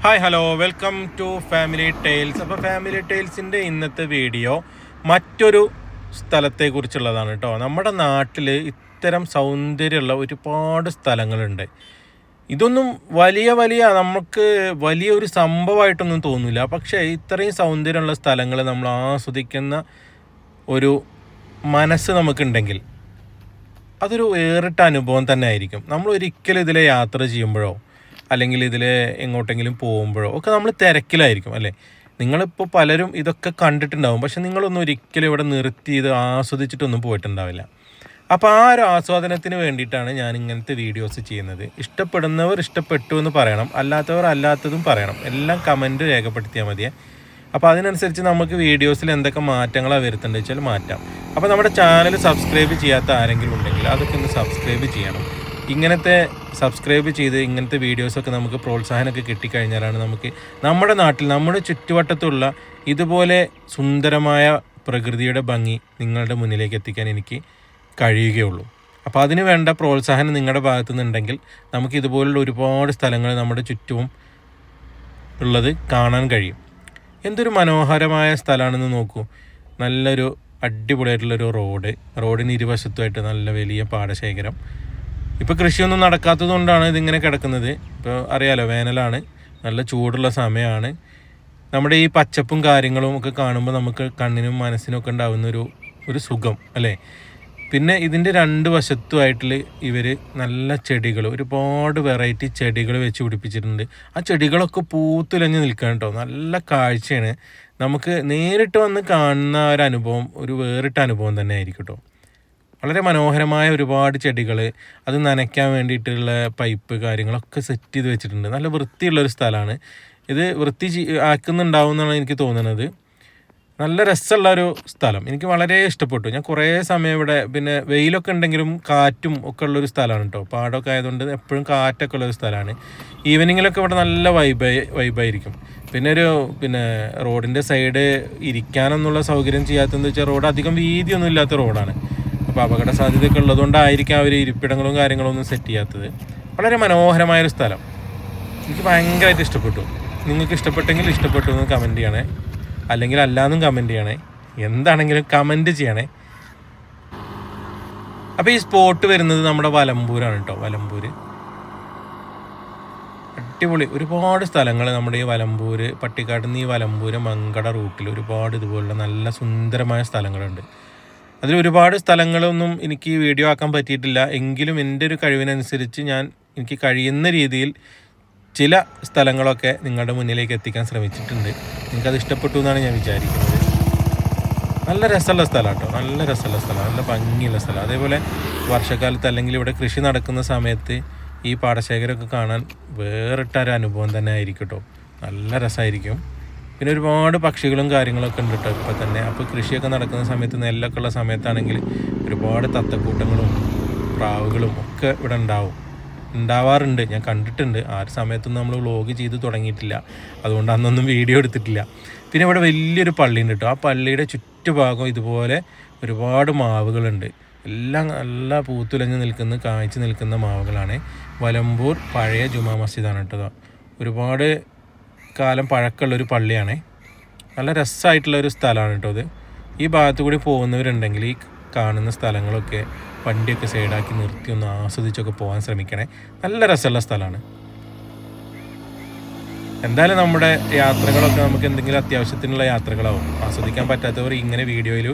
Hi hello welcome to family tiles. അപ്പോൾ family ടൈൽസിൻ്റെ ഇന്നത്തെ വീഡിയോ മറ്റൊരു സ്ഥലത്തെക്കുറിച്ചുള്ളതാണ് കേട്ടോ. നമ്മുടെ നാട്ടിൽ ഇത്തരം സൗന്ദര്യമുള്ള ഒരുപാട് സ്ഥലങ്ങളുണ്ട്. ഇതൊന്നും വലിയ നമുക്ക് വലിയൊരു സംഭവമായിട്ടൊന്നും തോന്നില്ല. പക്ഷേ ഇത്രയും സൗന്ദര്യമുള്ള സ്ഥലങ്ങൾ നമ്മൾ ആസ്വദിക്കുന്ന ഒരു മനസ്സ് നമുക്കുണ്ടെങ്കിൽ അതൊരു വേറിട്ട അനുഭവം തന്നെ ആയിരിക്കും. നമ്മൾ ഒരിക്കലും ഇതിലെ യാത്ര ചെയ്യുമ്പോഴോ അല്ലെങ്കിൽ ഇതിൽ എങ്ങോട്ടെങ്കിലും പോകുമ്പോഴോ ഒക്കെ നമ്മൾ തിരക്കിലായിരിക്കും അല്ലേ. നിങ്ങളിപ്പോൾ പലരും ഇതൊക്കെ കണ്ടിട്ടുണ്ടാവും, പക്ഷെ നിങ്ങളൊന്നും ഒരിക്കലും ഇവിടെ നിർത്തി ഇത് ആസ്വദിച്ചിട്ടൊന്നും പോയിട്ടുണ്ടാവില്ല. അപ്പോൾ ആ ഒരു ആസ്വാദനത്തിന് വേണ്ടിയിട്ടാണ് ഞാൻ ഇങ്ങനത്തെ വീഡിയോസ് ചെയ്യുന്നത്. ഇഷ്ടപ്പെടുന്നവർ ഇഷ്ടപ്പെട്ടു എന്ന് പറയണം, അല്ലാത്തവർ അല്ലാത്തതും പറയണം. എല്ലാം കമൻറ്റ് രേഖപ്പെടുത്തിയാൽ മതിയേ. അപ്പോൾ അതിനനുസരിച്ച് നമുക്ക് വീഡിയോസിൽ എന്തൊക്കെ മാറ്റങ്ങളാണ് വരുത്തേണ്ടത് വെച്ചാൽ മാറ്റാം. അപ്പോൾ നമ്മുടെ ചാനൽ സബ്സ്ക്രൈബ് ചെയ്യാത്ത ആരെങ്കിലും ഉണ്ടെങ്കിൽ അതൊക്കെ ഒന്ന് സബ്സ്ക്രൈബ് ചെയ്യണം. ഇങ്ങനത്തെ സബ്സ്ക്രൈബ് ചെയ്ത് ഇങ്ങനത്തെ വീഡിയോസൊക്കെ നമുക്ക് പ്രോത്സാഹനമൊക്കെ കിട്ടിക്കഴിഞ്ഞാലാണ് നമുക്ക് നമ്മുടെ നാട്ടിൽ നമ്മുടെ ചുറ്റുവട്ടത്തുള്ള ഇതുപോലെ സുന്ദരമായ പ്രകൃതിയുടെ ഭംഗി നിങ്ങളുടെ മുന്നിലേക്ക് എത്തിക്കാൻ എനിക്ക് കഴിയുകയുള്ളൂ. അപ്പോൾ അതിന് വേണ്ട പ്രോത്സാഹനം നിങ്ങളുടെ ഭാഗത്തു നിന്നുണ്ടെങ്കിൽ നമുക്ക് ഇതുപോലുള്ള ഒരുപാട് സ്ഥലങ്ങൾ നമ്മുടെ ചുറ്റും ഉള്ളത് കാണാൻ കഴിയും. എന്തൊരു മനോഹരമായ സ്ഥലമാണെന്ന് നോക്കൂ. നല്ലൊരു അടിപൊളിയായിട്ടുള്ളൊരു റോഡിന് ഇരുവശത്തുമായിട്ട് നല്ല വലിയ പാടശേഖരം. ഇപ്പോൾ കൃഷിയൊന്നും നടക്കാത്തത് കൊണ്ടാണ് ഇതിങ്ങനെ കിടക്കുന്നത്. ഇപ്പോൾ അറിയാലോ, വേനലാണ്, നല്ല ചൂടുള്ള സമയമാണ്. നമ്മുടെ ഈ പച്ചപ്പും കാര്യങ്ങളും ഒക്കെ കാണുമ്പോൾ നമുക്ക് കണ്ണിനും മനസ്സിനും ഒക്കെ ഉണ്ടാകുന്ന ഒരു സുഖം അല്ലേ. പിന്നെ ഇതിൻ്റെ രണ്ട് വശത്തുമായിട്ട് ഇവർ നല്ല ചെടികൾ, ഒരുപാട് വെറൈറ്റി ചെടികൾ വെച്ച് പിടിപ്പിച്ചിട്ടുണ്ട്. ആ ചെടികളൊക്കെ പൂത്തുലഞ്ഞ് നിൽക്കുകയാണ് കേട്ടോ. നല്ല കാഴ്ചയാണ്. നമുക്ക് നേരിട്ട് വന്ന് കാണുന്ന ഒരു അനുഭവം ഒരു വേറിട്ട അനുഭവം തന്നെ ആയിരിക്കും കേട്ടോ. വളരെ മനോഹരമായ ഒരുപാട് ചെടികൾ, അത് നനയ്ക്കാൻ വേണ്ടിയിട്ടുള്ള പൈപ്പ് കാര്യങ്ങളൊക്കെ സെറ്റ് ചെയ്ത് വെച്ചിട്ടുണ്ട്. നല്ല വൃത്തിയുള്ളൊരു സ്ഥലമാണ് ഇത്. വൃത്തി ആക്കുന്നുണ്ടാവും എന്നാണ് എനിക്ക് തോന്നുന്നത്. നല്ല രസമുള്ളൊരു സ്ഥലം, എനിക്ക് വളരെ ഇഷ്ടപ്പെട്ടു. ഞാൻ കുറേ സമയം ഇവിടെ, പിന്നെ വെയിലൊക്കെ ഉണ്ടെങ്കിലും കാറ്റും ഒക്കെ ഉള്ളൊരു സ്ഥലമാണ് കേട്ടോ. പാടമൊക്കെ ആയതുകൊണ്ട് എപ്പോഴും കാറ്റൊക്കെ ഉള്ളൊരു സ്ഥലമാണ്. ഈവനിങ്ങിലൊക്കെ ഇവിടെ നല്ല വൈബായിരിക്കും. പിന്നെ റോഡിൻ്റെ സൈഡ് ഇരിക്കാനൊന്നുള്ള സൗകര്യം ചെയ്യാത്തതെന്ന് വെച്ചാൽ റോഡ് അധികം വീതിയൊന്നും ഇല്ലാത്ത റോഡാണ്. അപ്പോൾ അപകട സാധ്യതയൊക്കെ ഉള്ളതുകൊണ്ടായിരിക്കും അവർ ഇരിപ്പിടങ്ങളും കാര്യങ്ങളും ഒന്നും സെറ്റ് ചെയ്യാത്തത്. വളരെ മനോഹരമായൊരു സ്ഥലം, എനിക്ക് ഭയങ്കരമായിട്ട് ഇഷ്ടപ്പെട്ടു. നിങ്ങൾക്ക് ഇഷ്ടപ്പെട്ടെങ്കിൽ ഇഷ്ടപ്പെട്ടു എന്ന് കമൻറ്റ് ചെയ്യണേ, അല്ലെങ്കിൽ അല്ലാന്നും കമൻറ്റ് ചെയ്യണേ. എന്താണെങ്കിലും കമൻറ്റ് ചെയ്യണേ. അപ്പോൾ ഈ സ്പോട്ട് വരുന്നത് നമ്മുടെ വലമ്പൂരാണ് കേട്ടോ. വലമ്പൂർ അടിപൊളി ഒരുപാട് സ്ഥലങ്ങൾ നമ്മുടെ ഈ വലമ്പൂർ, പട്ടിക്കാട് നിന്ന് ഈ വലമ്പൂർ മങ്കട റൂട്ടിൽ ഒരുപാട് ഇതുപോലുള്ള നല്ല സുന്ദരമായ സ്ഥലങ്ങളുണ്ട്. അതിൽ ഒരുപാട് സ്ഥലങ്ങളൊന്നും എനിക്ക് വീഡിയോ ആക്കാൻ പറ്റിയിട്ടില്ല. എങ്കിലും എൻ്റെ ഒരു കഴിവിനനുസരിച്ച് എനിക്ക് കഴിയുന്ന രീതിയിൽ ചില സ്ഥലങ്ങളൊക്കെ നിങ്ങളുടെ മുന്നിലേക്ക് എത്തിക്കാൻ ശ്രമിച്ചിട്ടുണ്ട്. നിങ്ങൾക്കത് ഇഷ്ടപ്പെട്ടു എന്നാണ് ഞാൻ വിചാരിക്കുന്നത്. നല്ല രസമുള്ള സ്ഥലം കേട്ടോ, നല്ല രസമുള്ള സ്ഥലം, നല്ല ഭംഗിയുള്ള സ്ഥലം. അതേപോലെ വർഷക്കാലത്ത് അല്ലെങ്കിൽ ഇവിടെ കൃഷി നടക്കുന്ന സമയത്ത് ഈ പാടശേഖരമൊക്കെ കാണാൻ വേറിട്ടൊരു അനുഭവം തന്നെ ആയിരിക്കും കേട്ടോ. നല്ല രസമായിരിക്കും. പിന്നെ ഒരുപാട് പക്ഷികളും കാര്യങ്ങളൊക്കെ ഉണ്ട് കേട്ടോ ഇപ്പോൾ തന്നെ. അപ്പോൾ കൃഷിയൊക്കെ നടക്കുന്ന സമയത്ത്, നെല്ലൊക്കെ ഉള്ള സമയത്താണെങ്കിൽ ഒരുപാട് തത്തക്കൂട്ടങ്ങളും പ്രാവുകളും ഒക്കെ ഇവിടെ ഉണ്ടാവാറുണ്ട്. ഞാൻ കണ്ടിട്ടുണ്ട്. ആ ഒരു സമയത്തൊന്നും നമ്മൾ വ്ലോഗ് ചെയ്ത് തുടങ്ങിയിട്ടില്ല, അതുകൊണ്ട് അന്നൊന്നും വീഡിയോ എടുത്തിട്ടില്ല. പിന്നെ ഇവിടെ വലിയൊരു പള്ളിയുണ്ട് കേട്ടോ. ആ പള്ളിയുടെ ചുറ്റുഭാഗം ഇതുപോലെ ഒരുപാട് മാവുകളുണ്ട്. എല്ലാം നല്ല പൂത്തുലഞ്ഞ് കായ്ച്ചു നിൽക്കുന്ന മാവുകളാണ്. വലമ്പൂർ പഴയ ജുമാ മസ്ജിദാണ് കേട്ടോ. ഒരുപാട് കാലം പഴക്കമുള്ളൊരു പള്ളിയാണ്. നല്ല രസമായിട്ടുള്ളൊരു സ്ഥലമാണ് കേട്ടോ ഇത്. ഈ ഭാഗത്തു കൂടി പോകുന്നവരുണ്ടെങ്കിൽ ഈ കാണുന്ന സ്ഥലങ്ങളൊക്കെ വണ്ടിയൊക്കെ സൈഡാക്കി നിർത്തി ഒന്ന് ആസ്വദിച്ചൊക്കെ പോകാൻ ശ്രമിക്കണേ. നല്ല രസമുള്ള സ്ഥലമാണ്. എന്തായാലും നമ്മുടെ യാത്രകളൊക്കെ നമുക്ക് എന്തെങ്കിലും അത്യാവശ്യത്തിനുള്ള യാത്രകളാവും. ആസ്വദിക്കാൻ പറ്റാത്തവർ ഇങ്ങനെ വീഡിയോയിൽ